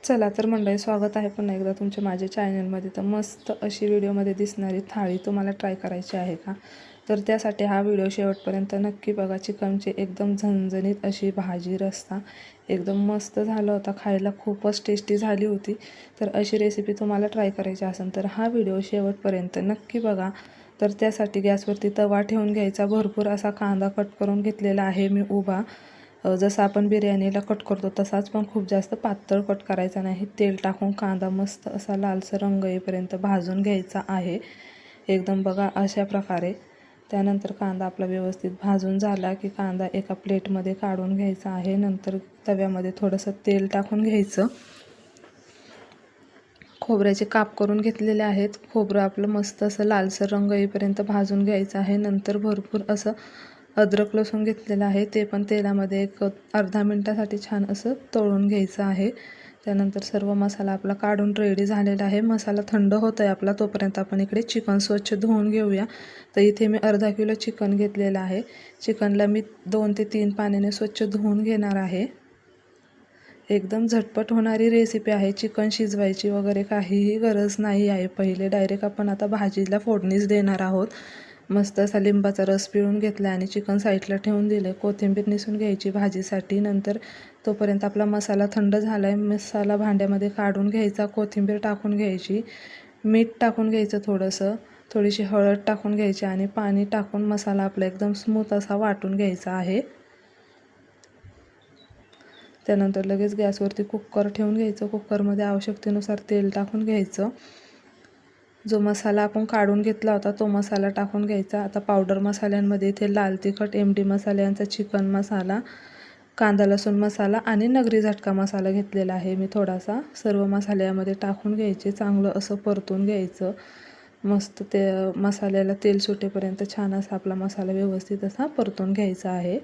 चला तर मंडळी, स्वागत आहे पुन्हा एकदा तुमच्या माझ्या चॅनलमध्ये. तर मस्त अशी व्हिडिओमध्ये दिसणारी थाळी तुम्हाला ट्राय करायची आहे का? तर त्यासाठी हा व्हिडिओ शेवटपर्यंत नक्की बघा. चिकनची एकदम झणझणीत अशी भाजी रस्सा एकदम मस्त झाला होता, खायला खूपच टेस्टी झाली होती. तर अशी रेसिपी तुम्हाला ट्राय करायची असेल तर हा व्हिडिओ शेवटपर्यंत नक्की बघा. तर त्यासाठी गॅसवरती तवा ठेवून घ्यायचा. भरपूर असा कांदा कट करून घेतलेला आहे मी उभा. जसं आपण बिर्याणीला कट करतो तसाच, पण खूप जास्त पातळ कट करायचा नाही. तेल टाकून कांदा मस्त असा लालसर रंग येईपर्यंत भाजून घ्यायचा आहे एकदम बघा अशा प्रकारे. त्यानंतर कांदा आपला व्यवस्थित भाजून झाला की कांदा एका प्लेटमध्ये काढून घ्यायचा आहे. नंतर तव्यामध्ये थोडंसं तेल टाकून घ्यायचं. खोबऱ्याचे काप करून घेतलेले आहेत. खोबरं आपलं मस्त असं लालसर रंग येईपर्यंत भाजून घ्यायचं आहे. नंतर भरपूर असं अद्रक लसूण घेतलेलं आहे, ते पण तेलामध्ये एक अर्धा मिनटासाठी छान असं तळून घ्यायचं आहे. त्यानंतर सर्व मसाला आपला काढून रेडी झालेला आहे. मसाला थंड होत आहे आपला, तोपर्यंत आपण इकडे चिकन स्वच्छ धुवून घेऊया. तर इथे मी अर्धा किलो चिकन घेतलेलं आहे. चिकनला मी 2 ते 3 पाण्याने स्वच्छ धुवून घेणार आहे. एकदम झटपट होणारी रेसिपी आहे. चिकन शिजवायची वगैरे काहीही गरज नाही आहे. पहिले डायरेक्ट आपण आता भाजीला फोडणीच देणार आहोत. मस्त असा लिंबाचा रस पिळून घेतला आणि चिकन साईडला ठेवून दिले. कोथिंबीर निसून घ्यायची भाजीसाठी. नंतर तोपर्यंत आपला मसाला थंड झाला आहे. मसाला भांड्यामध्ये काढून घ्यायचा. कोथिंबीर टाकून घ्यायची, मीठ टाकून घ्यायचं, थोडीशी हळद टाकून घ्यायची आणि पाणी टाकून मसाला आपला एकदम स्मूथ असा वाटून घ्यायचा आहे. त्यानंतर लगेच गॅसवरती कुकर ठेवून घ्यायचं. कुकरमध्ये आवश्यकतेनुसार तेल टाकून घ्यायचं. जो मसाला आपण काढून घेतला होता तो मसाला टाकून घ्यायचा. आता पावडर मसाल्यांमध्ये इथे लाल तिखट, MD मसाल्यांचा चिकन मसाला, कांदा लसूण मसाला आणि नगरी झटका मसाला घेतलेला आहे मी थोडासा. सर्व मसाले यामध्ये टाकून घ्यायचे. चांगलं असं परतून घ्यायचं. मस्त ते मसाल्याला तेल सुटेपर्यंत छान असा आपला मसाला व्यवस्थित असा परतून घ्यायचा आहे.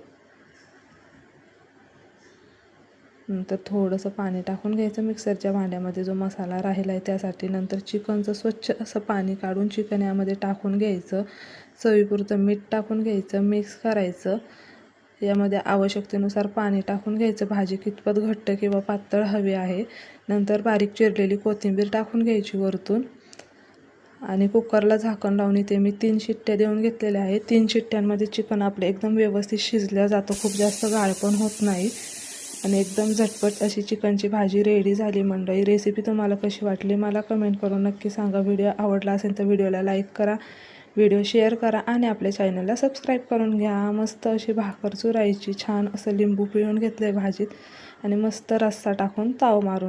नंतर थोडंसं पाणी टाकून घ्यायचं मिक्सरच्या भांड्यामध्ये जो मसाला राहिला आहे त्यासाठी. नंतर चिकनचं स्वच्छ असं पाणी काढून चिकन यामध्ये टाकून घ्यायचं. चवीपुरतं मीठ टाकून घ्यायचं, मिक्स करायचं. यामध्ये आवश्यकतेनुसार पाणी टाकून घ्यायचं. भाजी कितपत घट्ट किंवा पातळ हवी आहे. नंतर बारीक चिरलेली कोथिंबीर टाकून घ्यायची वरतून आणि कुकरला झाकण लावून इथे मी 3 शिट्ट्या देऊन घेतलेल्या आहेत. 3 शिट्ट्यांमध्ये चिकन आपलं एकदम व्यवस्थित शिजलं जातं, खूप जास्त गाळ पण होत नाही आणि एकदम झटपट अशी चिकनची भाजी रेडी झाली. मंडळी, रेसिपी तुम्हाला कशी वाटली मला कमेंट करून नक्की सांगा. व्हिडिओ आवडला असेल तर व्हिडिओला लाईक करा, व्हिडिओ शेअर करा आणि आपल्या चॅनलला सबस्क्राईब करून घ्या. मस्त अशी भाकर चुरायची, छान असं लिंबू पिळून घेतलं आहे भाजीत आणि मस्त रस्सा टाकून ताव मारून